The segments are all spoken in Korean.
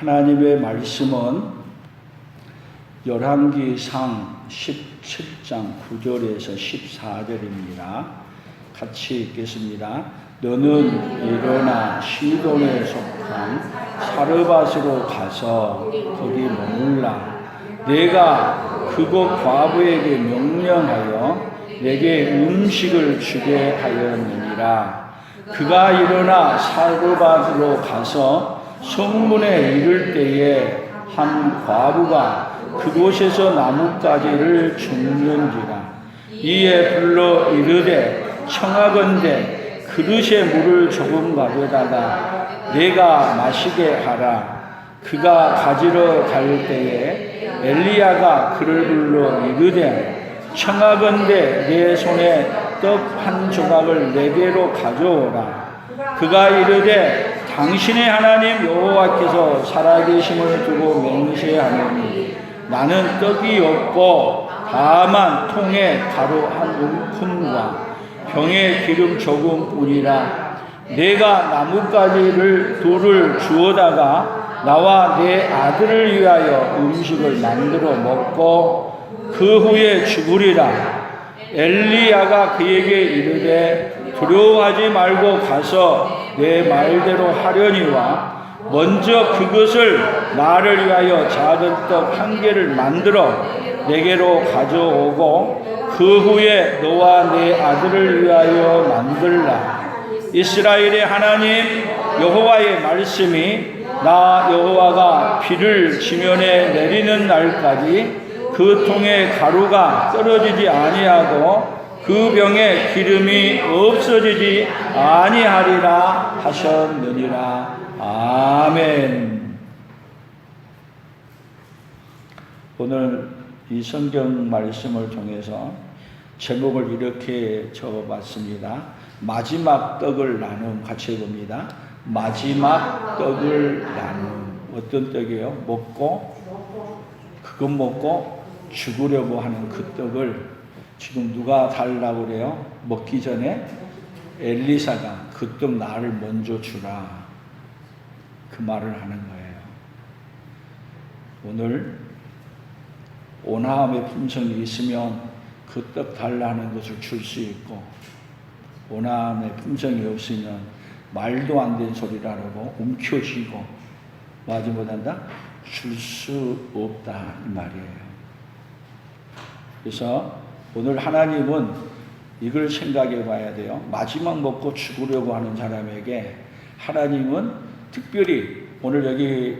하나님의 말씀은 열왕기상 17장 9절에서 14절입니다. 같이 읽겠습니다. 너는 일어나 시돈에 속한 사르밧으로 가서 거기 머물라. 내가 그곳 과부에게 명령하여 내게 음식을 주게 하였느니라. 그가 일어나 사르밧으로 가서 성문에 이를 때에 한 과부가 그곳에서 나뭇가지를 줍는지라. 이에 불러 이르되 청하건대 그릇에 물을 조금 가져다가 내가 마시게 하라. 그가 가지러 갈 때에 엘리야가 그를 불러 이르되 청하건대 내 손에 떡 한 조각을 내게로 가져오라. 그가 이르되 당신의 하나님 여호와께서 살아계심을 두고 맹세하노니 나는 떡이 없고 다만 통에 가루 한 움큼과 병에 기름 조금뿐이라. 내가 나뭇가지를 돌을 주워다가 나와 내 아들을 위하여 음식을 만들어 먹고 그 후에 죽으리라. 엘리야가 그에게 이르되 두려워하지 말고 가서 내 말대로 하려니와 먼저 그것을 나를 위하여 작은 떡 한 개를 만들어 내게로 가져오고 그 후에 너와 내 아들을 위하여 만들라. 이스라엘의 하나님 여호와의 말씀이 나 여호와가 비를 지면에 내리는 날까지 그 통에 가루가 떨어지지 아니하고 그 병에 기름이 없어지지 아니하리라 하셨느니라. 아멘. 오늘 이 성경 말씀을 통해서 제목을 이렇게 적어봤습니다. 마지막 떡을 나눔. 같이 해봅니다. 마지막 떡을 나눔. 어떤 떡이에요? 그것 먹고 죽으려고 하는 그 떡을 지금 누가 달라고 그래요? 먹기 전에 엘리사가 그 떡 나를 먼저 주라. 그 말을 하는 거예요. 오늘 온화함의 품성이 있으면 그 떡 달라는 것을 줄 수 있고, 온화함의 품성이 없으면 말도 안 되는 소리라고 움켜쥐고 뭐하지 못한다? 줄 수 없다 이 말이에요. 그래서 오늘 하나님은 이걸 생각해 봐야 돼요. 마지막 먹고 죽으려고 하는 사람에게 하나님은 특별히 오늘 여기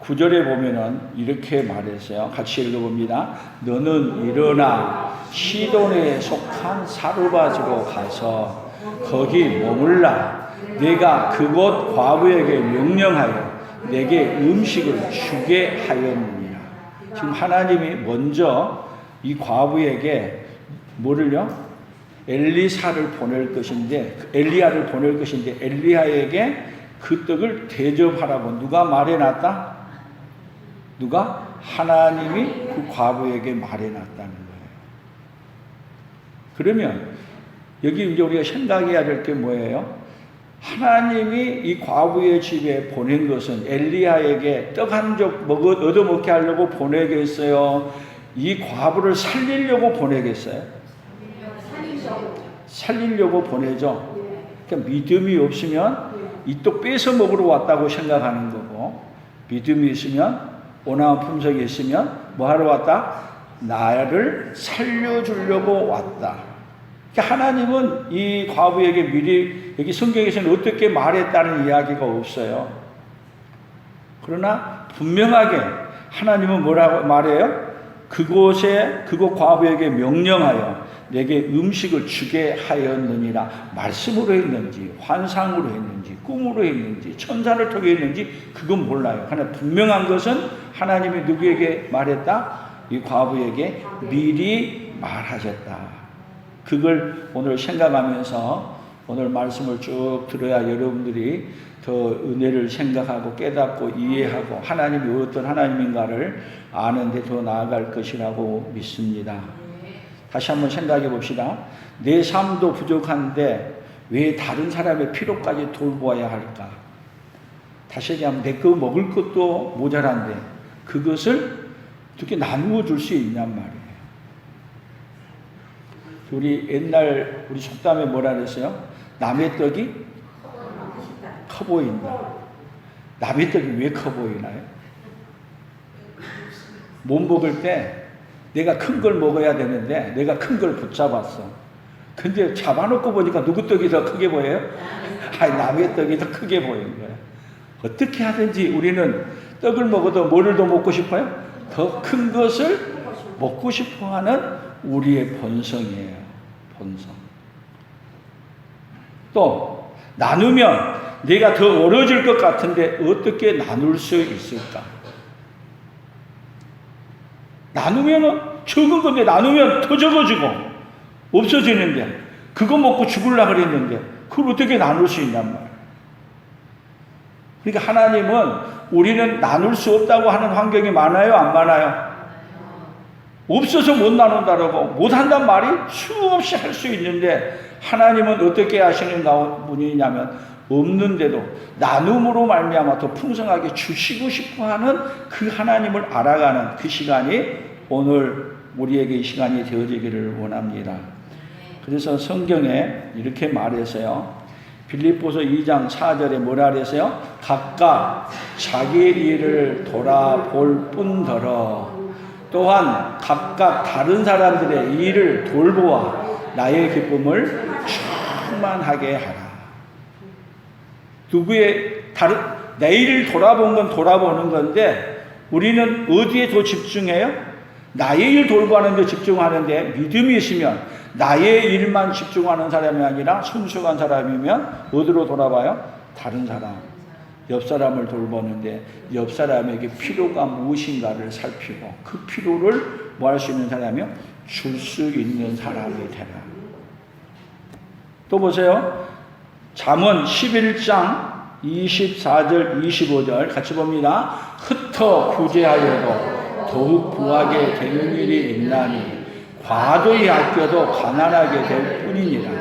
9절에 보면은 이렇게 말했어요. 같이 읽어봅니다. 너는 일어나 시돈에 속한 사르밧으로 가서 거기 머물라. 내가 그곳 과부에게 명령하여 내게 음식을 주게 하였느니라. 지금 하나님이 먼저 이 과부에게 뭐를요? 엘리야를 보낼 것인데 엘리야에게 그 떡을 대접하라고 누가 말해놨다? 누가? 하나님이 그 과부에게 말해놨다는 거예요. 그러면 여기 이제 우리가 생각해야 될 게 뭐예요? 하나님이 이 과부의 집에 보낸 것은 엘리야에게 떡 한 쪽 얻어먹게 하려고 보내겠어요? 이 과부를 살리려고 보내겠어요? 살리려고 보내죠. 그러니까 믿음이 없으면 이 떡 뺏어 먹으러 왔다고 생각하는 거고, 믿음이 있으면, 온화한 품성이 있으면 뭐 하러 왔다? 나를 살려주려고 왔다. 그러니까 하나님은 이 과부에게 미리, 여기 성경에서는 어떻게 말했다는 이야기가 없어요. 그러나 분명하게 하나님은 뭐라고 말해요? 그곳 과부에게 명령하여 내게 음식을 주게 하였느니라. 말씀으로 했는지 환상으로 했는지 꿈으로 했는지 천사를 통해 했는지 그건 몰라요. 그러나 분명한 것은 하나님이 누구에게 말했다? 이 과부에게 미리 말하셨다. 그걸 오늘 생각하면서 오늘 말씀을 쭉 들어야 여러분들이 더 은혜를 생각하고 깨닫고 이해하고 하나님이 어떤 하나님인가를 아는데 더 나아갈 것이라고 믿습니다. 다시 한번 생각해 봅시다. 내 삶도 부족한데 왜 다른 사람의 필요까지 돌보아야 할까? 다시 얘기하면 내 거 먹을 것도 모자란데 그것을 어떻게 나누어 줄 수 있냔 말이에요. 우리 옛날 우리 속담에 뭐라 그랬어요? 남의 떡이 커 보인다. 남의 떡이 왜 커 보이나요? 못 먹을 때 내가 큰 걸 먹어야 되는데 내가 큰 걸 붙잡았어. 근데 잡아놓고 보니까 누구 떡이 더 크게 보여요? 아니, 남의 떡이 더 크게 보이는 거예요. 어떻게 하든지 우리는 떡을 먹어도 뭐를 더 먹고 싶어요? 더 큰 것을 먹고 싶어 하는 우리의 본성이에요. 본성. 또 나누면 내가 더 어려질 것 같은데 어떻게 나눌 수 있을까? 나누면은 적은 건데 나누면 더 적어지고 없어지는데 그거 먹고 죽으려고 그랬는데 그걸 어떻게 나눌 수 있냔 말이에요. 그러니까 하나님은 우리는 나눌 수 없다고 하는 환경이 많아요? 안 많아요? 없어서 못 나눈다라고 못한단 말이 수없이 할 수 있는데 하나님은 어떻게 하시는 분이냐면 없는데도 나눔으로 말미암아 더 풍성하게 주시고 싶어하는 그 하나님을 알아가는 그 시간이 오늘 우리에게 이 시간이 되어지기를 원합니다. 그래서 성경에 이렇게 말해서요. 빌립보서 2장 4절에 뭐라 그랬어요? 각각 자기 일을 돌아볼 뿐더러 또한 각각 다른 사람들의 일을 돌보아 나의 기쁨을 충만하게 하라. 내 일을 돌아본 건 돌아보는 건데 우리는 어디에 더 집중해요? 나의 일 돌보는 데 집중하는데 믿음이 있으면 나의 일만 집중하는 사람이 아니라 순수한 사람이면 어디로 돌아봐요? 다른 사람, 옆 사람을 돌보는데 옆 사람에게 필요가 무엇인가를 살피고 그 필요를 뭐 할 수 있는 사람이요? 줄 수 있는 사람이 되라. 또 보세요. 잠언 11장 24절 25절 같이 봅니다. 흩어 구제하여도 더욱 부하게 되는 일이 있나니 과도히 아껴도 가난하게 될 뿐이니라.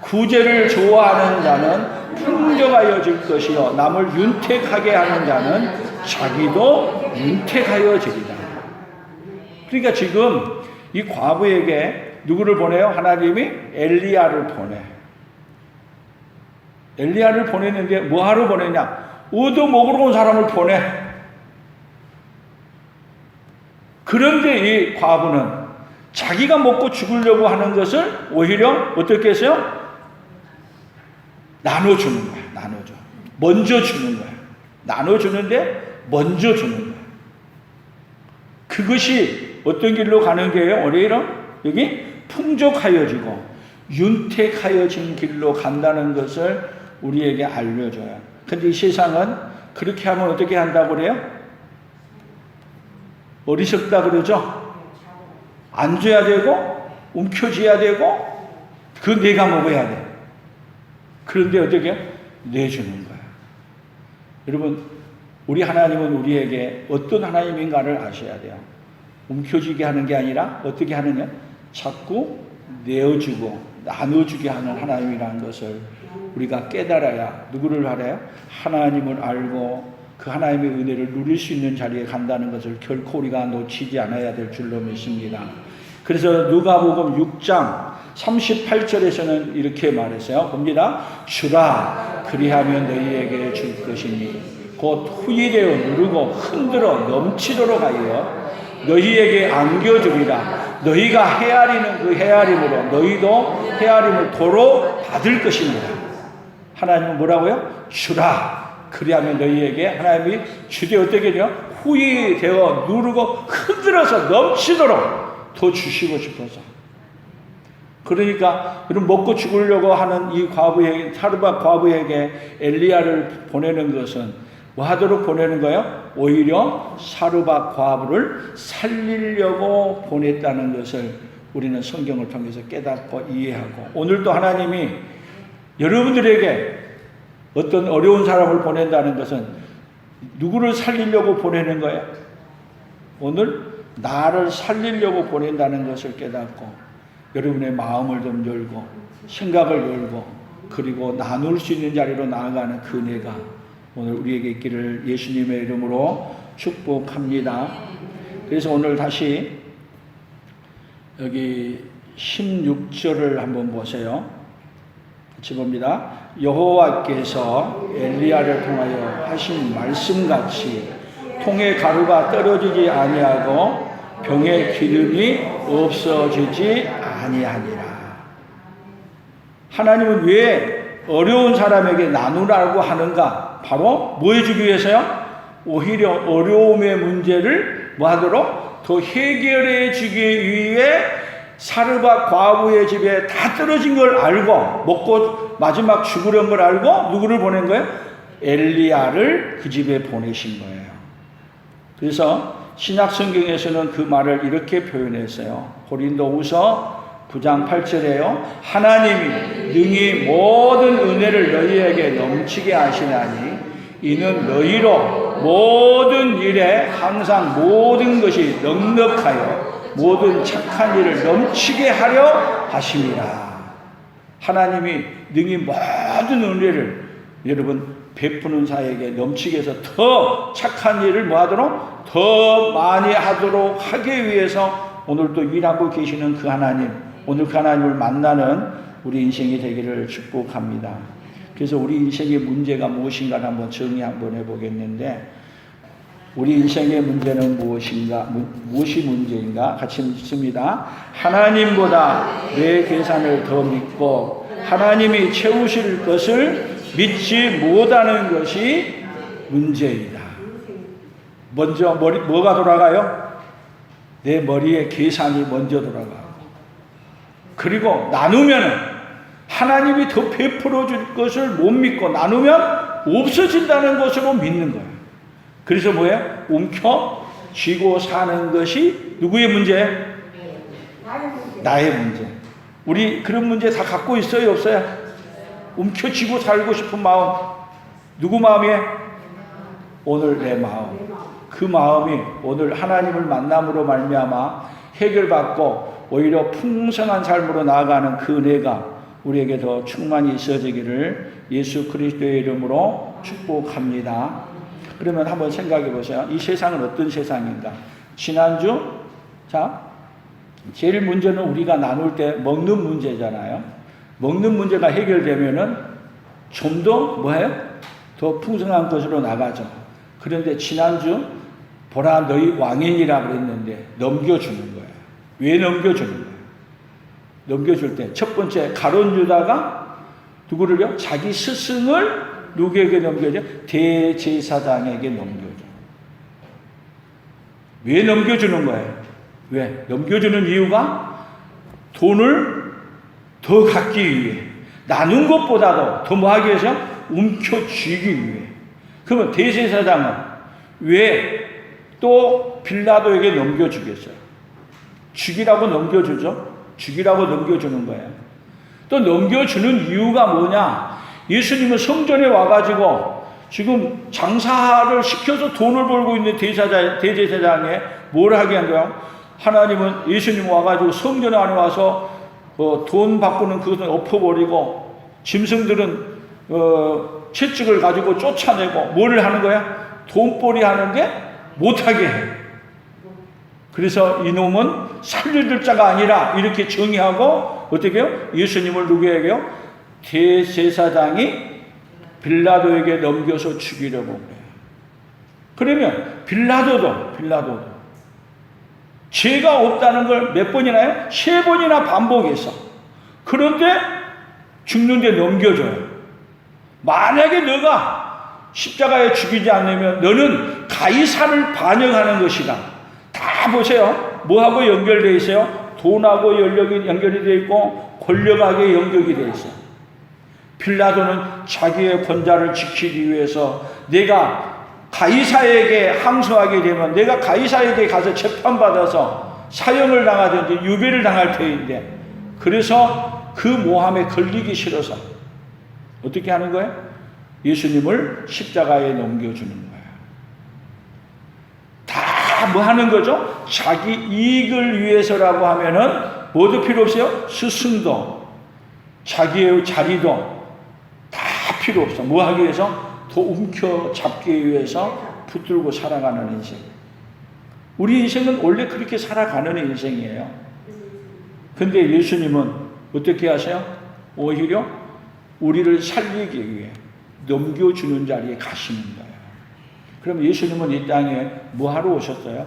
구제를 좋아하는 자는 풍족하여질 것이요 남을 윤택하게 하는 자는 자기도 윤택하여지리라. 그러니까 지금 이 과부에게 누구를 보내요? 하나님이 엘리야를 보내. 엘리야를 보냈는데 뭐하러 보내냐? 얻어 먹으러 온 사람을 보내. 그런데 이 과부는 자기가 먹고 죽으려고 하는 것을 오히려 어떻게 했어요? 나눠주는 거야. 나눠줘. 먼저 주는 거야. 나눠주는데 먼저 주는 거야. 그것이 어떤 길로 가는 게요? 오히려 여기 풍족하여지고 윤택하여진 길로 간다는 것을 우리에게 알려줘요. 근데 이 세상은 그렇게 하면 어떻게 한다고 그래요? 어리석다 그러죠? 안 줘야 되고 움켜쥐어야 되고 그건 내가 먹어야 돼. 그런데 어떻게 내주는 거야. 여러분 우리 하나님은 우리에게 어떤 하나님인가를 아셔야 돼요. 움켜쥐게 하는 게 아니라 어떻게 하느냐? 자꾸 내어주고 나눠주게 하는 하나님이라는 것을 우리가 깨달아야 누구를 알아요? 하나님을 알고 그 하나님의 은혜를 누릴 수 있는 자리에 간다는 것을 결코 우리가 놓치지 않아야 될 줄로 믿습니다. 그래서 누가복음 6장 38절에서는 이렇게 말했어요. 봅니다. 주라 그리하면 너희에게 줄 것이니 곧 후일되어 누르고 흔들어 넘치도록 하여 너희에게 안겨주리라. 너희가 헤아리는 그 헤아림으로 너희도 헤아림을 도로 받을 것입니다. 하나님은 뭐라고요? 주라. 그리하면 너희에게 하나님이 주되 어떻게 해요? 후일되어 누르고 흔들어서 넘치도록 더 주시고 싶어서. 그러니까 여러분 먹고 죽으려고 하는 이 과부에게 사르밧 과부에게 엘리야를 보내는 것은 뭐 하도록 보내는 거예요? 오히려 사르밧 과부를 살리려고 보냈다는 것을 우리는 성경을 통해서 깨닫고 이해하고 오늘도 하나님이 여러분들에게 어떤 어려운 사람을 보낸다는 것은 누구를 살리려고 보내는 거예요? 오늘 나를 살리려고 보낸다는 것을 깨닫고 여러분의 마음을 좀 열고 생각을 열고 그리고 나눌 수 있는 자리로 나아가는 그 은혜가 오늘 우리에게 있기를 예수님의 이름으로 축복합니다. 그래서 오늘 다시 여기 16절을 한번 보세요. 같이 봅니다. 여호와께서 엘리야를 통하여 하신 말씀같이 통의 가루가 떨어지지 아니하고 병의 기름이 없어지지 아니하니라. 하나님은 왜 어려운 사람에게 나누라고 하는가? 바로 뭐 해주기 위해서요? 오히려 어려움의 문제를 뭐 하도록? 더 해결해 주기 위해 사르밧 과부의 집에 다 떨어진 걸 알고 먹고 마지막 죽으려는 걸 알고 누구를 보낸 거예요? 엘리야를 그 집에 보내신 거예요. 그래서 신약 성경에서는 그 말을 이렇게 표현했어요. 고린도후서 9장 8절에요. 하나님이 능히 모든 은혜를 너희에게 넘치게 하시나니 이는 너희로 모든 일에 항상 모든 것이 넉넉하여 모든 착한 일을 넘치게 하려 하심이라. 하나님이 능히 모든 은혜를 여러분 베푸는 자에게 넘치게 해서 더 착한 일을 뭐 하도록? 더 많이 하도록 하기 위해서 오늘도 일하고 계시는 그 하나님, 오늘 그 하나님을 만나는 우리 인생이 되기를 축복합니다. 그래서 우리 인생의 문제가 무엇인가를 한번 정리 한번 해보겠는데, 우리 인생의 문제는 무엇인가, 무엇이 문제인가? 같이 읽습니다. 하나님보다 내 계산을 더 믿고 하나님이 채우실 것을 믿지 못하는 것이 문제이다. 먼저 뭐가 돌아가요? 내 머리에 계산이 먼저 돌아가고, 그리고 나누면 하나님이 더 베풀어 줄 것을 못 믿고 나누면 없어진다는 것으로 믿는 거예요. 그래서 뭐예요? 움켜쥐고 사는 것이 누구의 문제? 나의 문제. 우리 그런 문제 다 갖고 있어요, 없어요? 움켜쥐고 살고 싶은 마음, 누구 마음이에요? 오늘 내 마음. 그 마음이 오늘 하나님을 만남으로 말미암아 해결받고 오히려 풍성한 삶으로 나아가는 그 은혜가 우리에게 더 충만히 있어지기를 예수 그리스도의 이름으로 축복합니다. 그러면 한번 생각해 보세요. 이 세상은 어떤 세상인가? 지난주, 자, 제일 문제는 우리가 나눌 때 먹는 문제잖아요. 먹는 문제가 해결되면은 좀 더 뭐예요? 더 풍성한 것으로 나가죠. 그런데 지난주 보라 너희 왕인이라 그랬는데 넘겨주는 거예요. 왜 넘겨주는 거예요? 넘겨줄 때 첫 번째 가룟 유다가 누구를요? 자기 스승을 누구에게 넘겨줘? 대제사장에게 넘겨줘. 왜 넘겨주는 거예요? 왜? 넘겨주는 이유가 돈을 더 갖기 위해, 나눈 것보다도 더 뭐 하기 위해서? 움켜쥐기 위해. 그러면 대제사장은 왜 또 빌라도에게 넘겨주겠어요? 죽이라고 넘겨주죠? 죽이라고 넘겨주는 거예요. 또 넘겨주는 이유가 뭐냐? 예수님은 성전에 와가지고 지금 장사를 시켜서 돈을 벌고 있는 대제사장에 뭘 하게 한 거야? 하나님은 예수님 와가지고 성전 안에 와서 돈 바꾸는 그것을 엎어버리고 짐승들은 채찍을 가지고 쫓아내고 뭐를 하는 거야? 돈벌이 하는데 못하게 해. 그래서 이놈은 살려줄 자가 아니라 이렇게 정의하고 어떻게 해요? 예수님을 누구에게요? 대제사장이 빌라도에게 넘겨서 죽이려고 그래요. 그러면 빌라도도 죄가 없다는 걸 몇 번이나요? 3번이나 반복해서. 그런데 죽는데 넘겨줘요. 만약에 너가 십자가에 죽이지 않으면 너는 가이사를 반역하는 것이다. 다 보세요. 뭐하고 연결되어 있어요? 돈하고 연결이 되어 있고 권력하게 연결이 되어 있어요. 빌라도는 자기의 권자를 지키기 위해서 내가 가이사에게 항소하게 되면 내가 가이사에게 가서 재판받아서 사형을 당하든지 유배를 당할 터인데, 그래서 그 모함에 걸리기 싫어서 어떻게 하는 거예요? 예수님을 십자가에 넘겨주는 거예요. 다 뭐 하는 거죠? 자기 이익을 위해서라고 하면은 뭐도 필요 없어요? 스승도 자기의 자리도 다 필요 없어. 뭐 하기 위해서? 더 움켜잡기 위해서 붙들고 살아가는 인생. 우리 인생은 원래 그렇게 살아가는 인생이에요. 근데 예수님은 어떻게 하세요? 오히려 우리를 살리기 위해 넘겨주는 자리에 가시는 거예요. 그럼 예수님은 이 땅에 뭐 하러 오셨어요?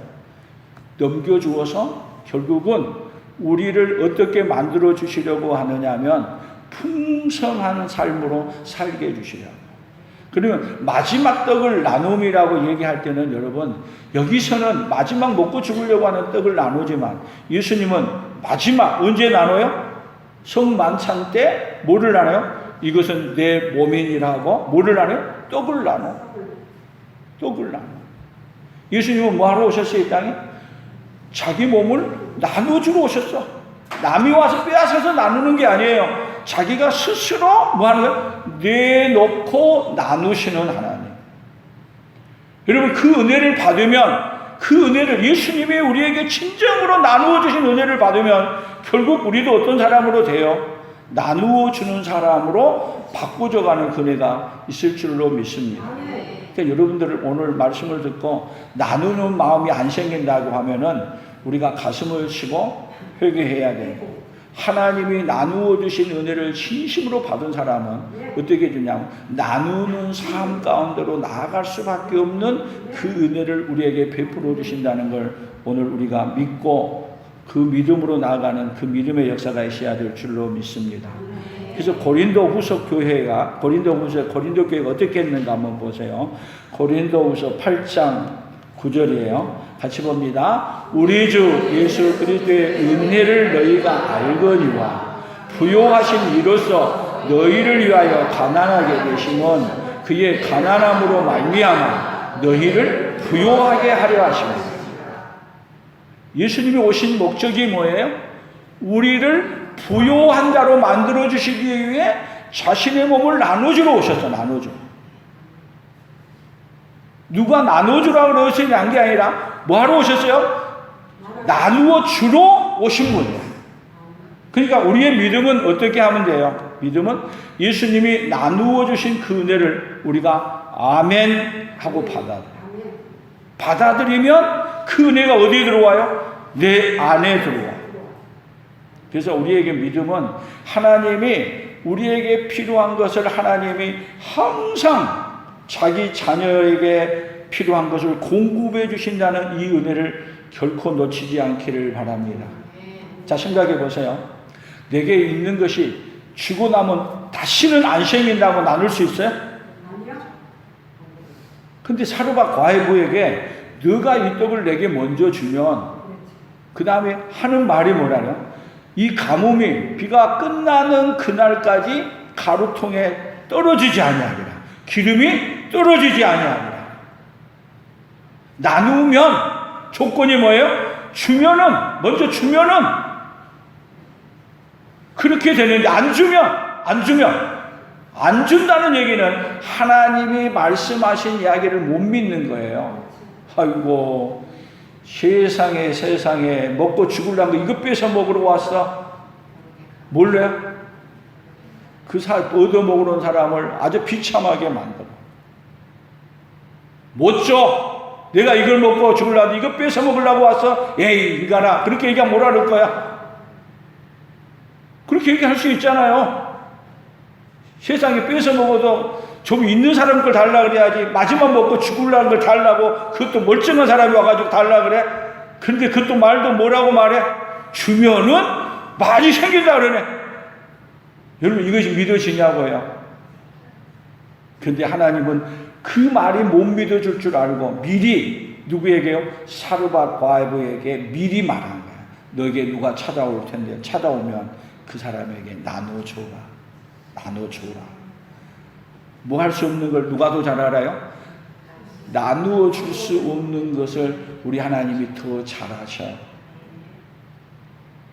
넘겨주어서 결국은 우리를 어떻게 만들어 주시려고 하느냐면 풍성한 삶으로 살게 해주시려고. 그러면 마지막 떡을 나눔이라고 얘기할 때는 여러분, 여기서는 마지막 먹고 죽으려고 하는 떡을 나누지만 예수님은 마지막 언제 나눠요? 성만찬 때 뭐를 나눠요? 이것은 내 몸이니라고 뭐를 나눠요? 떡을 나눠. 떡을 나눠. 예수님은 뭐 하러 오셨어요, 이 땅에? 자기 몸을 나눠주러 오셨어. 남이 와서 빼앗아서 나누는 게 아니에요. 자기가 스스로 뭐 하는 거예요? 내놓고 나누시는 하나님. 여러분, 그 은혜를 받으면, 그 은혜를 예수님이 우리에게 진정으로 나누어 주신 은혜를 받으면 결국 우리도 어떤 사람으로 돼요? 나누어 주는 사람으로 바꿔져가는 은혜가 있을 줄로 믿습니다. 그러니까 여러분들 오늘 말씀을 듣고 나누는 마음이 안 생긴다고 하면은 우리가 가슴을 치고 회개해야 되고, 하나님이 나누어 주신 은혜를 진심으로 받은 사람은 어떻게 되냐면 나누는 삶 가운데로 나아갈 수밖에 없는 그 은혜를 우리에게 베풀어 주신다는 걸 오늘 우리가 믿고 그 믿음으로 나아가는 그 믿음의 역사가 있어야 될 줄로 믿습니다. 그래서 고린도후서 교회가 고린도 교회가 어떻게 했는가 한번 보세요. 고린도후서 8장 9절이에요. 같이 봅니다. 우리 주 예수 그리스도의 은혜를 너희가 알거니와 부요하신 이로써 너희를 위하여 가난하게 되심은 그의 가난함으로 말미암아 너희를 부요하게 하려 하십니다. 예수님이 오신 목적이 뭐예요? 우리를 부요한 자로 만들어 주시기 위해 자신의 몸을 나눠주러 오셨어. 나눠주러. 누가 나눠주라고 그러시는 게 아니라 뭐 하러 오셨어요? 나누어 주러 오신 분이에요. 그러니까 우리의 믿음은 어떻게 하면 돼요? 믿음은 예수님이 나누어 주신 그 은혜를 우리가 아멘 하고 받아들이면 그 은혜가 어디에 들어와요? 내 안에 들어와요. 그래서 우리에게 믿음은 하나님이 우리에게 필요한 것을 하나님이 항상 자기 자녀에게 필요한 것을 공급해 주신다는 이 은혜를 결코 놓치지 않기를 바랍니다. 자, 생각해 보세요. 내게 있는 것이 주고 나면 다시는 안 생긴다고 나눌 수 있어요? 근데 사르밧 과부에게 너가 이 떡을 내게 먼저 주면 그 다음에 하는 말이 뭐라요? 이 가뭄이 비가 끝나는 그날까지 가루통에 떨어지지 아니하리라. 기름이 떨어지지 아니하리라. 나누면 조건이 뭐예요? 먼저 주면은 그렇게 되는데 안 준다는 얘기는 하나님이 말씀하신 이야기를 못 믿는 거예요. 아이고, 세상에 먹고 죽으려는 거 이거 뺏어 먹으러 왔어? 몰래요? 얻어먹으러 온 사람을 아주 비참하게 만들어. 못 줘! 내가 이걸 먹고 죽으려고 이거 뺏어 먹으려고 왔어? 에이, 인간아. 그렇게 얘기하면 뭐라 그럴 거야? 그렇게 얘기할 수 있잖아요. 세상에 뺏어 먹어도 좀 있는 사람 걸 달라 그래야지. 마지막 먹고 죽으려는 걸 달라고 그것도 멀쩡한 사람이 와가지고 달라 그래? 근데 그것도 말도 뭐라고 말해? 주면은 많이 생긴다 그러네. 여러분, 이것이 믿어지냐고요? 근데 하나님은 그 말이 못 믿어줄 줄 알고 미리 누구에게요? 사르밧 과부에게 미리 말한 거야. 너에게 누가 찾아올 텐데 찾아오면 그 사람에게 나눠줘라. 뭐 할 수 없는 걸 누가 더 잘 알아요? 나누어 줄 수 없는 것을 우리 하나님이 더 잘 아셔요.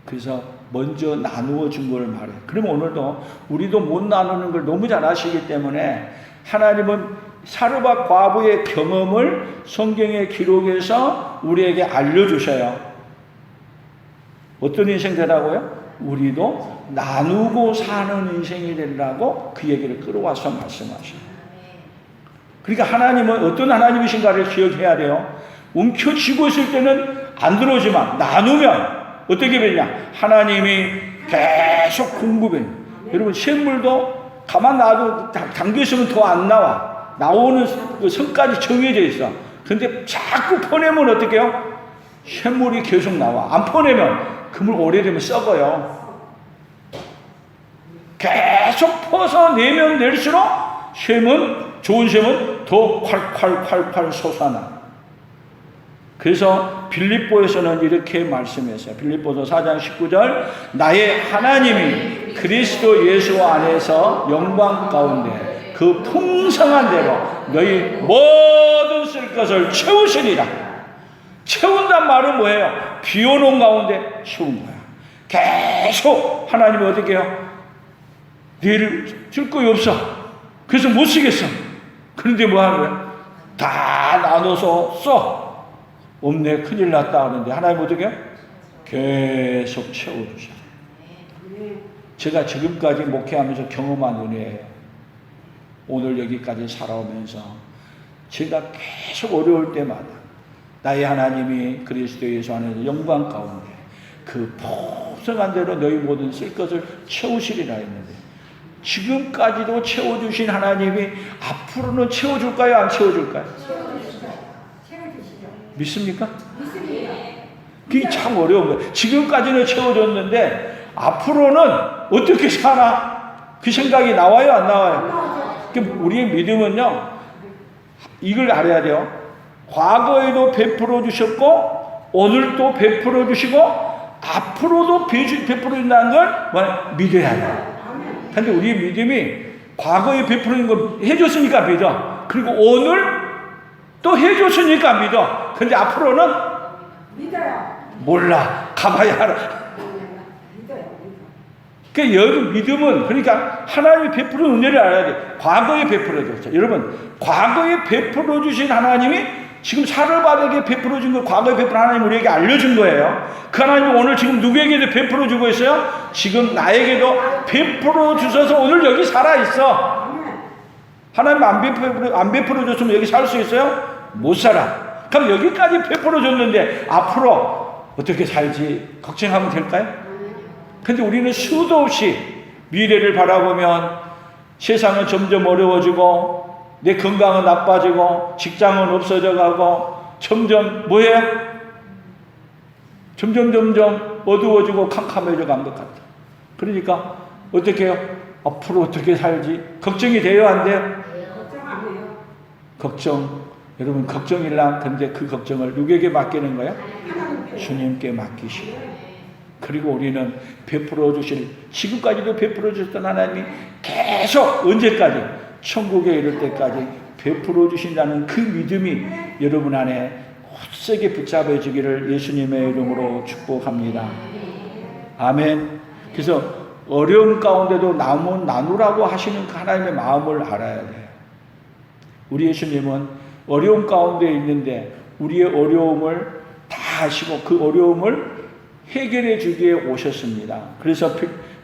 그래서 먼저 나누어 준 걸 말해요. 그럼 오늘도 우리도 못 나누는 걸 너무 잘 아시기 때문에 하나님은 사르밧 과부의 경험을 성경에 기록해서 우리에게 알려주셔요. 어떤 인생 되라고요? 우리도 나누고 사는 인생이 되라고 그 얘기를 끌어와서 말씀하셔요. 그러니까 하나님은 어떤 하나님이신가를 기억해야 돼요. 움켜쥐고 있을 때는 안 들어오지만 나누면 어떻게 되냐? 하나님이 계속 공급해요. 여러분 샘물도 가만 놔도 담겨있으면 더 안 나와. 나오는 그 선까지 정해져 있어. 근데 자꾸 퍼내면 어떻게 해요? 샘물이 계속 나와. 안 퍼내면 그물 오래되면 썩어요. 계속 퍼서 내면 낼수록 좋은 샘은 더 콸콸콸콸 솟아나. 그래서 빌립보에서는 이렇게 말씀했어요. 빌립보서 4장 19절 나의 하나님이 그리스도 예수 안에서 영광 가운데 그 풍성한 대로 너희 모든 쓸 것을 채우시리라. 채운단 말은 뭐예요? 비워놓은 가운데 채운 거야. 계속 하나님이 어떻게 해요? 너희를 쓸 것이 없어. 그래서 못 쓰겠어. 그런데 뭐 하는 거야? 다 나눠서 써. 없네, 큰일 났다 하는데 하나님 어떻게 해요? 계속 채워주셔. 제가 지금까지 목회하면서 경험한 은혜예요. 오늘 여기까지 살아오면서 제가 계속 어려울 때마다 나의 하나님이 그리스도 예수 안에서 영광 가운데 그 풍성한 대로 너희 모든 쓸 것을 채우시리라 했는데 지금까지도 채워주신 하나님이 앞으로는 채워줄까요? 안 채워줄까요? 믿습니까? 그게 참 어려운 거예요. 지금까지는 채워줬는데 앞으로는 어떻게 사나? 그 생각이 나와요? 안 나와요? 우리의 믿음은요, 이걸 알아야 돼요. 과거에도 베풀어 주셨고 오늘도 베풀어 주시고 앞으로도 베풀어 준다는 걸 믿어야 돼요. 근데 우리의 믿음이 과거에 베풀어 준 거 해줬으니까 믿어. 그리고 오늘 또 해줬으니까 믿어. 근데 앞으로는 믿어요. 몰라. 가봐야 알아. 그러니까 여러분 믿음은 그러니까 하나님이 베풀어 은혜를 알아야 돼. 과거에 베풀어 줬죠. 여러분 과거에 베풀어 주신 하나님이 지금 사르밧에게 베풀어 준 걸 과거에 베풀어 하나님 우리에게 알려준 거예요. 그 하나님이 오늘 지금 누구에게도 베풀어 주고 있어요? 지금 나에게도 베풀어 주셔서 오늘 여기 살아 있어. 하나님 안 베풀어 줬으면 여기 살 수 있어요? 못 살아. 그럼 여기까지 베풀어 줬는데 앞으로 어떻게 살지 걱정하면 될까요? 근데 우리는 수도 없이 미래를 바라보면 세상은 점점 어려워지고 내 건강은 나빠지고 직장은 없어져 가고 점점 뭐예요? 점점 어두워지고 캄캄해져 간 것 같아. 그러니까 어떻게 해요? 앞으로 어떻게 살지? 걱정이 돼요? 안 돼요? 걱정 안 돼요. 걱정. 여러분 걱정일랑 근데 그 걱정을 누구에게 맡기는 거예요? 주님께 맡기시고. 그리고 우리는 베풀어 주실 지금까지도 베풀어 주셨던 하나님이 계속 언제까지 천국에 이를 때까지 베풀어 주신다는 그 믿음이 여러분 안에 굳세게 붙잡아지기를 예수님의 이름으로 축복합니다. 아멘. 그래서 어려움 가운데도 나누라고 하시는 그 하나님의 마음을 알아야 돼요. 우리 예수님은 어려움 가운데 있는데 우리의 어려움을 다 아시고 그 어려움을 해결해 주기에 오셨습니다. 그래서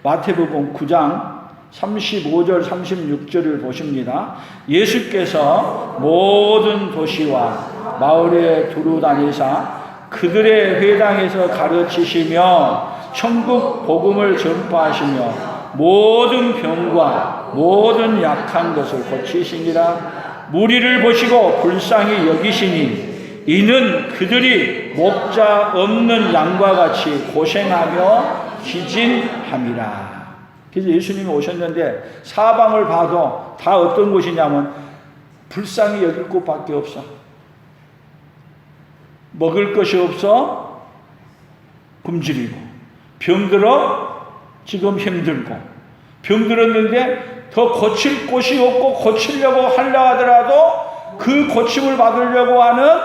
마태복음 9장 35절 36절을 보십니다. 예수께서 모든 도시와 마을에 두루 다니사 그들의 회당에서 가르치시며 천국 복음을 전파하시며 모든 병과 모든 약한 것을 고치시니라. 무리를 보시고 불쌍히 여기시니 이는 그들이 목자 없는 양과 같이 고생하며 기진함이라. 그래서 예수님이 오셨는데 사방을 봐도 다 어떤 곳이냐면 불쌍히 여길 곳밖에 없어. 먹을 것이 없어 굶주리고, 병들어 지금 힘들고, 병들었는데 더 고칠 곳이 없고 고치려고 하려 하더라도 그 고침을 받으려고 하는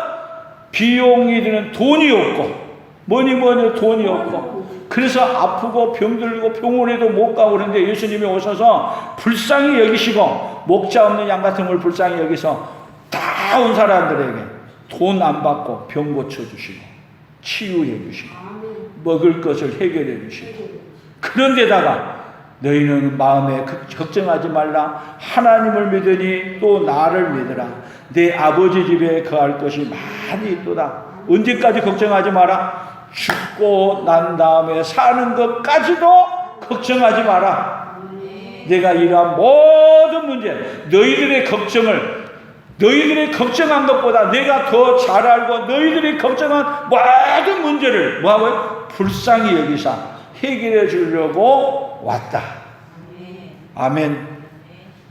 비용이 드는 돈이 없고 뭐니 돈이 없고 그래서 아프고 병들고 병원에도 못 가고 그런데 예수님이 오셔서 불쌍히 여기시고 목자 없는 양 같은 걸 불쌍히 여기서 다 온 사람들에게 돈 안 받고 병 고쳐주시고 치유해 주시고 먹을 것을 해결해 주시고 그런데다가 너희는 마음에 걱정하지 말라. 하나님을 믿으니 또 나를 믿으라. 내 아버지 집에 거할 것이 많이 있도다. 언제까지 걱정하지 마라? 죽고 난 다음에 사는 것까지도 걱정하지 마라. 내가 이러한 모든 문제, 너희들의 걱정한 것보다 내가 더 잘 알고 너희들이 걱정한 모든 문제를 뭐하고요? 불쌍히 여기사 해결해 주려고 왔다. 아멘.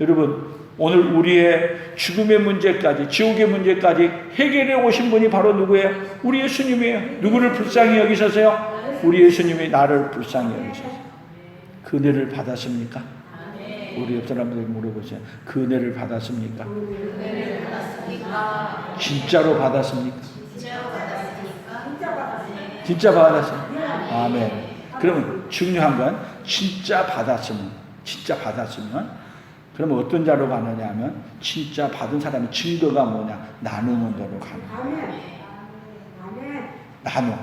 여러분, 오늘 우리의 죽음의 문제까지, 지옥의 문제까지 해결해 오신 분이 바로 누구예요? 우리 예수님이에요. 누구를 불쌍히 여기셔서요? 우리 예수님이 나를 불쌍히 여기셔서. 그 은혜를 받았습니까? 우리 옆 사람들에게 물어보세요. 그 은혜를 받았습니까? 진짜로 받았습니까? 진짜 받았어요. 아멘. 그러면 중요한 건 진짜 받았으면 그러면 어떤 자로 가느냐 하면 진짜 받은 사람의 증거가 뭐냐? 나누는 대로 가는 거예요. 나눠.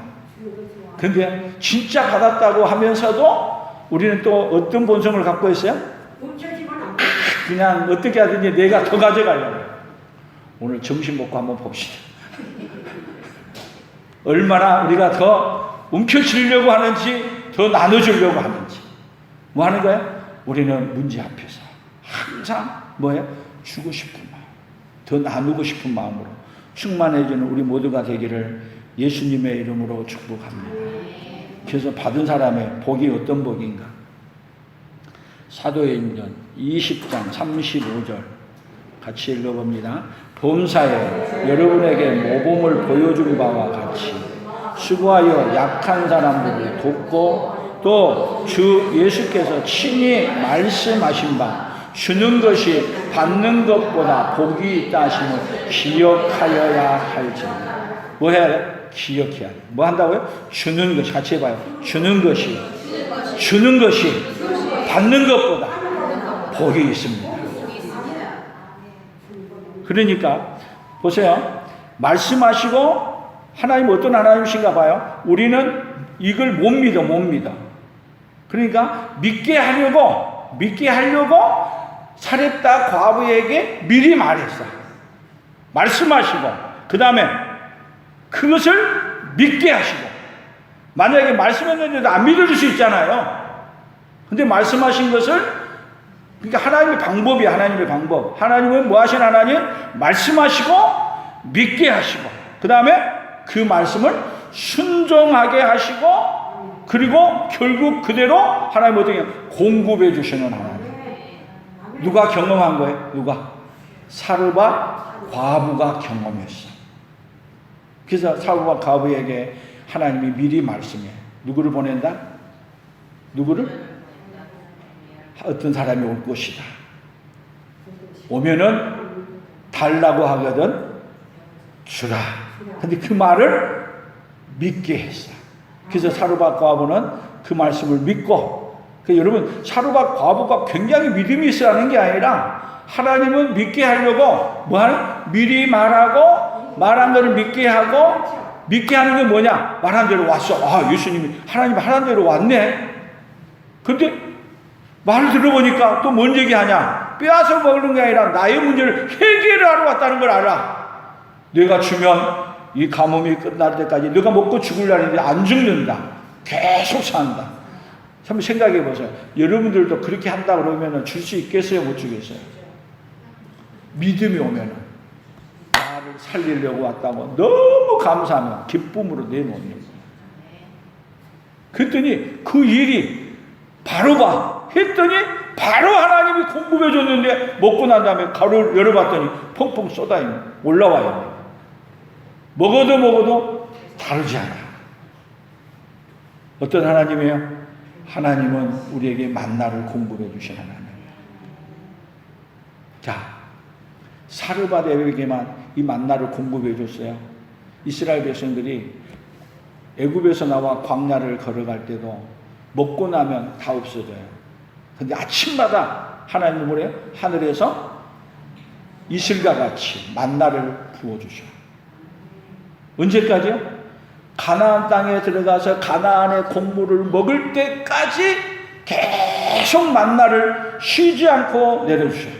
그런데 진짜 받았다고 하면서도 우리는 또 어떤 본성을 갖고 있어요? 그냥 어떻게 하든지 내가 더 가져가려고. 오늘 점심 먹고 한번 봅시다. 얼마나 우리가 더 움켜쥐려고 하는지, 더 나눠주려고 하는지. 뭐 하는 거예요? 우리는 문제 앞에서 항상 뭐예요? 주고 싶은 마음, 더 나누고 싶은 마음으로 충만해지는 우리 모두가 되기를 예수님의 이름으로 축복합니다. 그래서 받은 사람의 복이 어떤 복인가? 사도행전 20장 35절 같이 읽어봅니다. 본사에 여러분에게 모범을 보여준 바와 같이 수고하여 약한 사람들을 돕고 또 주 예수께서 친히 말씀하신 바 주는 것이 받는 것보다 복이 있다 하심을 기억하여야 할지니라. 뭐 해야 돼? 기억해야 돼. 뭐 한다고요? 주는 것이. 같이 해봐요. 주는 것이 받는 것보다 복이 있습니다. 그러니까 보세요. 말씀하시고 하나님 어떤 하나님이신가 봐요. 우리는 이걸 못 믿어. 그러니까 믿게 하려고 사렙다 과부에게 미리 말했어. 말씀하시고 그 다음에 그것을 믿게 하시고. 만약에 말씀했는데도 안 믿어줄 수 있잖아요. 근데 말씀하신 것을, 그러니까 하나님의 방법이야. 하나님의 방법. 하나님은 뭐 하신 하나님? 말씀하시고 믿게 하시고 그 다음에 그 말씀을 순종하게 하시고, 그리고 결국 그대로 하나님 어떻게 공급해 주시는 하나님. 누가 경험한 거예요? 누가? 사르바 과부가 경험했어. 그래서 사르바 과부에게 하나님이 미리 말씀해. 누구를 보낸다? 누구를? 어떤 사람이 올 것이다. 오면은 달라고 하거든 주라. 근데 그 말을 믿게 했어. 그래서 사르밧 과부는 그 말씀을 믿고, 여러분, 사르밧 과부가 굉장히 믿음이 있어야 하는 게 아니라 하나님은 믿게 하려고 미리 말하고 말한 거를 믿게 하고, 믿게 하는 게 뭐냐? 말한 대로 왔어. 아, 예수님이 하나님 말한 대로 왔네. 근데 말을 들어보니까 또 뭔 얘기하냐? 빼앗아 먹는 게 아니라 나의 문제를 해결하러 왔다는 걸 알아. 내가 주면 이 가뭄이 끝날 때까지 너가 먹고 죽으려는데 안 죽는다. 계속 산다. 한번 생각해 보세요. 여러분들도 그렇게 한다 그러면 줄 수 있겠어요? 못 주겠어요? 믿음이 오면 나를 살리려고 왔다고 너무 감사하면 기쁨으로 내놓는 거예요. 그랬더니 그 일이 바로 했더니 바로 하나님이 공급해 줬는데, 먹고 난 다음에 가루를 열어봤더니 펑펑 올라와요. 먹어도 다르지 않아. 어떤 하나님이에요? 하나님은 우리에게 만나를 공급해 주신 하나님이에요. 자, 사르밧에게만 이 만나를 공급해 줬어요. 이스라엘 백성들이 애굽에서 나와 광야를 걸어갈 때도 먹고 나면 다 없어져요. 근데 아침마다 하나님은 뭐래요? 하늘에서 이슬과 같이 만나를 부어주셔. 언제까지요? 가나안 땅에 들어가서 가나안의 곡물을 먹을 때까지 계속 만나를 쉬지 않고 내려주셔요.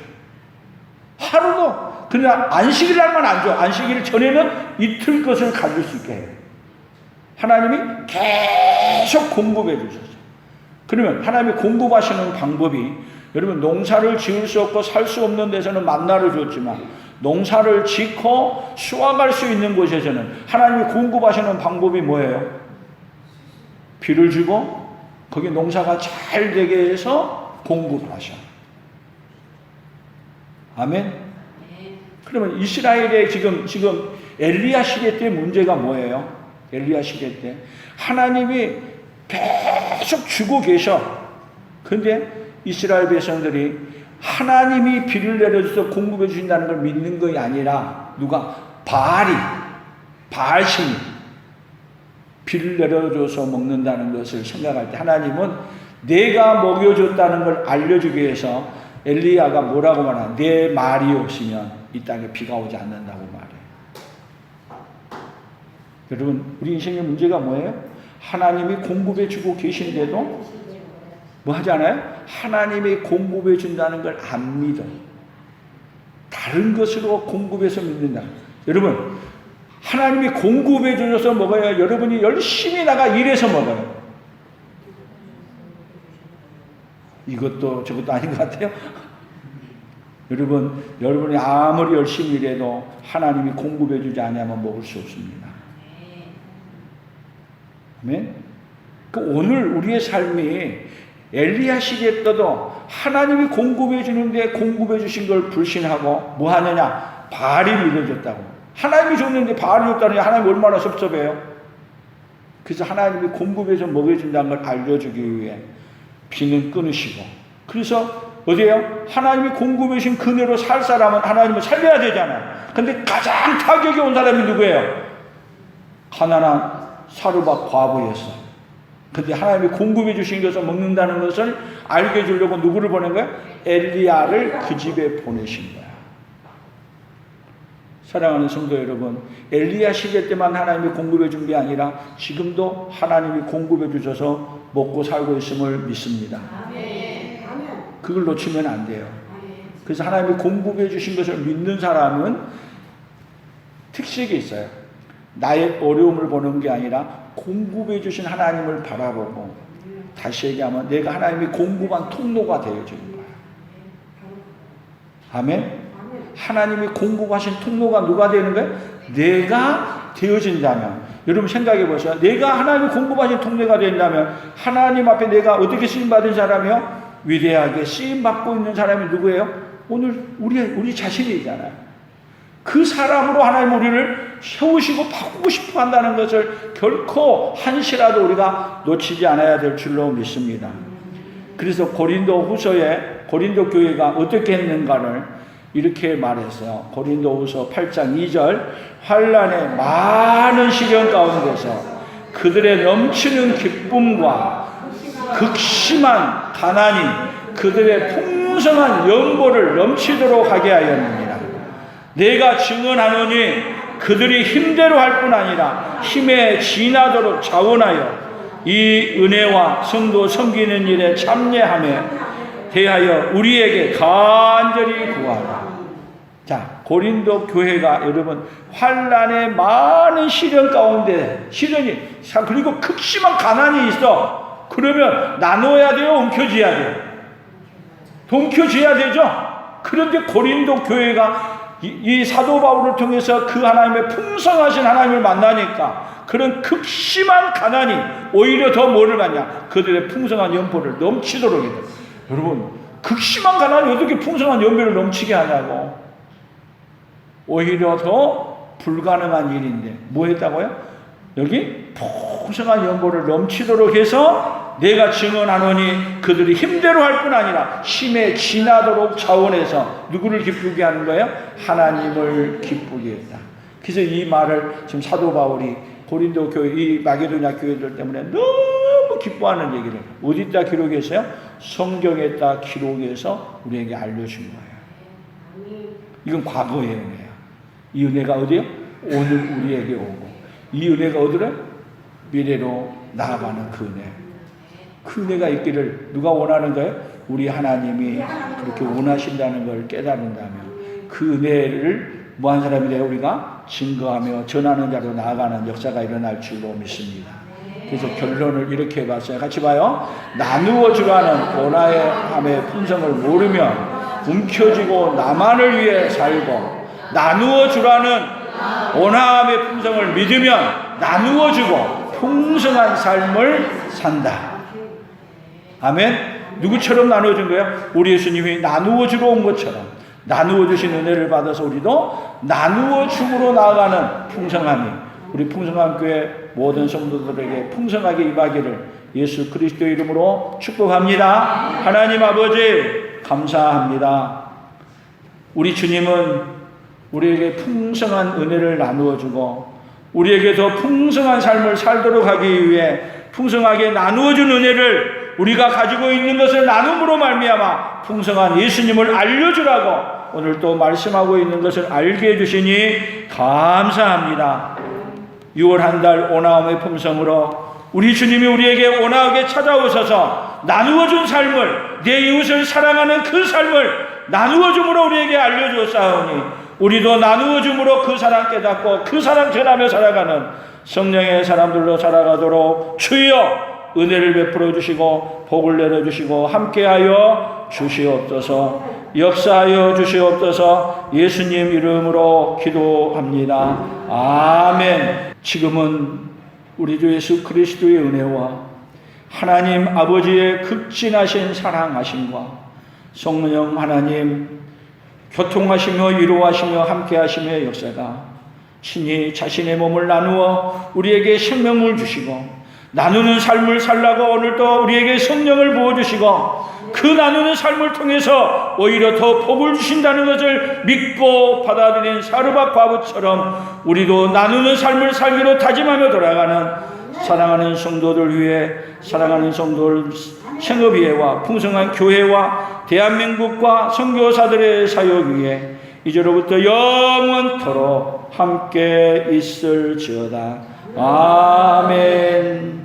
하루도 그냥 안식일날만 안 줘. 안식일 전에는 이틀 것을 가질 수 있게 해요. 하나님이 계속 공급해 주셨어요. 그러면 하나님이 공급하시는 방법이, 여러분 농사를 지을 수 없고 살 수 없는 데서는 만나를 줬지만 농사를 짓고 수확할 수 있는 곳에서는 하나님이 공급하시는 방법이 뭐예요? 비를 주고 거기 농사가 잘 되게 해서 공급하셔. 아멘. 그러면 이스라엘의 지금 엘리야 시대 때 문제가 뭐예요? 엘리야 시대 때 하나님이 계속 주고 계셔. 근데 이스라엘 백성들이 하나님이 비를 내려줘서 공급해 주신다는 걸 믿는 것이 아니라 누가? 바알신이 비를 내려줘서 먹는다는 것을 생각할 때 하나님은 내가 먹여줬다는 걸 알려주기 위해서 엘리야가 뭐라고 말하나? 내 말이 없으면 이 땅에 비가 오지 않는다고 말해요. 여러분 우리 인생의 문제가 뭐예요? 하나님이 공급해 주고 계신데도 뭐 하지 않아요? 하나님이 공급해 준다는 걸 안 믿어. 다른 것으로 공급해서 믿는다. 여러분 하나님이 공급해 주셔서 먹어야 여러분이 열심히 나가 일해서 먹어요. 이것도 저것도 아닌 것 같아요. 여러분이 아무리 열심히 일해도 하나님이 공급해 주지 않으면 먹을 수 없습니다. 아멘. 오늘 우리의 삶이 엘리야 시대 때도 하나님이 공급해 주는데 공급해 주신 걸 불신하고 뭐 하느냐? 바알이 믿어줬다고. 하나님이 줬는데 바알이 줬다니 하나님 얼마나 섭섭해요. 그래서 하나님이 공급해서 먹여준다는 걸 알려주기 위해 비는 끊으시고, 그래서 어디에요? 하나님이 공급해 주신 그대로 살 사람은 하나님을 살려야 되잖아요. 근데 가장 타격이 온 사람이 누구예요? 가난한 사르밧 과부였어. 근데 하나님이 공급해 주신 것을 먹는다는 것을 알게 해주려고 누구를 보낸 거예요? 엘리야를 그 집에 보내신 거야. 사랑하는 성도 여러분, 엘리야 시대 때만 하나님이 공급해 준 게 아니라 지금도 하나님이 공급해 주셔서 먹고 살고 있음을 믿습니다. 그걸 놓치면 안 돼요. 그래서 하나님이 공급해 주신 것을 믿는 사람은 특색이 있어요. 나의 어려움을 보는 게 아니라 공급해 주신 하나님을 바라보고, 다시 얘기하면 내가 하나님이 공급한 통로가 되어지는 거야. 아멘. 하나님이 공급하신 통로가 누가 되는 거예요? 내가 되어진다면. 여러분 생각해 보세요. 내가 하나님이 공급하신 통로가 된다면 하나님 앞에 내가 어떻게 쓰임받은 사람이요? 위대하게 쓰임받고 있는 사람이 누구예요? 오늘 우리 자신이잖아요. 그 사람으로 하나님 우리를 세우시고 바꾸고 싶어 한다는 것을 결코 한시라도 우리가 놓치지 않아야 될 줄로 믿습니다. 그래서 고린도 후서에 고린도 교회가 어떻게 했는가를 이렇게 말했어요. 고린도 후서 8장 2절, 환난의 많은 시련 가운데서 그들의 넘치는 기쁨과 극심한 가난이 그들의 풍성한 연보를 넘치도록 하게 하였느니라. 내가 증언하노니 그들이 힘대로 할 뿐 아니라 힘에 지나도록 자원하여 이 은혜와 성도 섬기는 일에 참여함에 대하여 우리에게 간절히 구하라. 자, 고린도 교회가 여러분 환난의 많은 시련 가운데 그리고 극심한 가난이 있어. 그러면 나눠야 돼요? 움켜쥐어야 돼요? 움켜쥐어야 되죠? 그런데 고린도 교회가 이 사도 바울을 통해서 그 하나님의 풍성하신 하나님을 만나니까 그런 극심한 가난이 오히려 더 뭐를 받냐? 그들의 풍성한 연보를 넘치도록 해요. 여러분, 극심한 가난이 어떻게 풍성한 연보를 넘치게 하냐고. 오히려 더 불가능한 일인데 뭐 했다고요? 여기 풍성한 연보를 넘치도록 해서 내가 증언하노니 그들이 힘대로 할 뿐 아니라 힘에 지나도록 자원해서 누구를 기쁘게 하는 거예요? 하나님을 기쁘게 했다. 그래서 이 말을 지금 사도 바울이 고린도 교회, 이 마게도냐 교회들 때문에 너무 기뻐하는 얘기를 어디다 기록했어요? 성경에다 기록해서 우리에게 알려준 거예요. 이건 과거의 은혜야. 이 은혜가 어디요? 오늘 우리에게 오고, 이 은혜가 어디래? 미래로 나아가는 그 은혜. 그 은혜가 있기를 누가 원하는 거예요? 우리 하나님이 그렇게 원하신다는 걸 깨달은다면 그 은혜를 뭐한 사람이 돼요? 우리가 증거하며 전하는 자로 나아가는 역사가 일어날 줄로 믿습니다. 그래서 결론을 이렇게 해봤어요. 같이 봐요. 나누어 주라는 원하의 품성을 모르면 움켜쥐고 나만을 위해 살고, 나누어 주라는 원함의 품성을 믿으면 나누어 주고 풍성한 삶을 산다. 아멘. 누구처럼 나누어 준 거예요? 우리 예수님이 나누어 주러 온 것처럼 나누어 주신 은혜를 받아서 우리도 나누어 주으로 나아가는 풍성함이 우리 풍성한 교회 모든 성도들에게 풍성하게 임하기를 예수 그리스도의 이름으로 축복합니다. 하나님 아버지 감사합니다. 우리 주님은 우리에게 풍성한 은혜를 나누어 주고 우리에게 더 풍성한 삶을 살도록 하기 위해 풍성하게 나누어 준 은혜를 우리가 가지고 있는 것을 나눔으로 말미암아 풍성한 예수님을 알려주라고 오늘 또 말씀하고 있는 것을 알게 해주시니 감사합니다. 6월 한 달 온화함의 품성으로 우리 주님이 우리에게 온화하게 찾아오셔서 나누어준 삶을, 내 이웃을 사랑하는 그 삶을 나누어줌으로 우리에게 알려주었사오니 우리도 나누어줌으로 그 사랑 깨닫고 그 사랑 전하며 살아가는 성령의 사람들로 살아가도록 주여 은혜를 베풀어 주시고 복을 내려주시고 함께하여 주시옵소서. 역사하여 주시옵소서. 예수님 이름으로 기도합니다. 아멘. 지금은 우리 주 예수 그리스도의 은혜와 하나님 아버지의 극진하신 사랑하심과 성령 하나님 교통하시며 위로하시며 함께하시며 역사가 친히 자신의 몸을 나누어 우리에게 생명을 주시고 나누는 삶을 살라고 오늘도 우리에게 성령을 부어주시고 그 나누는 삶을 통해서 오히려 더 복을 주신다는 것을 믿고 받아들인 사르밧 과부처럼 우리도 나누는 삶을 살기로 다짐하며 돌아가는 사랑하는 성도들 위해 사랑하는 성도들 생업위회와 풍성한 교회와 대한민국과 선교사들의 사역 위에 이제로부터 영원토록 함께 있을지어다. 아멘.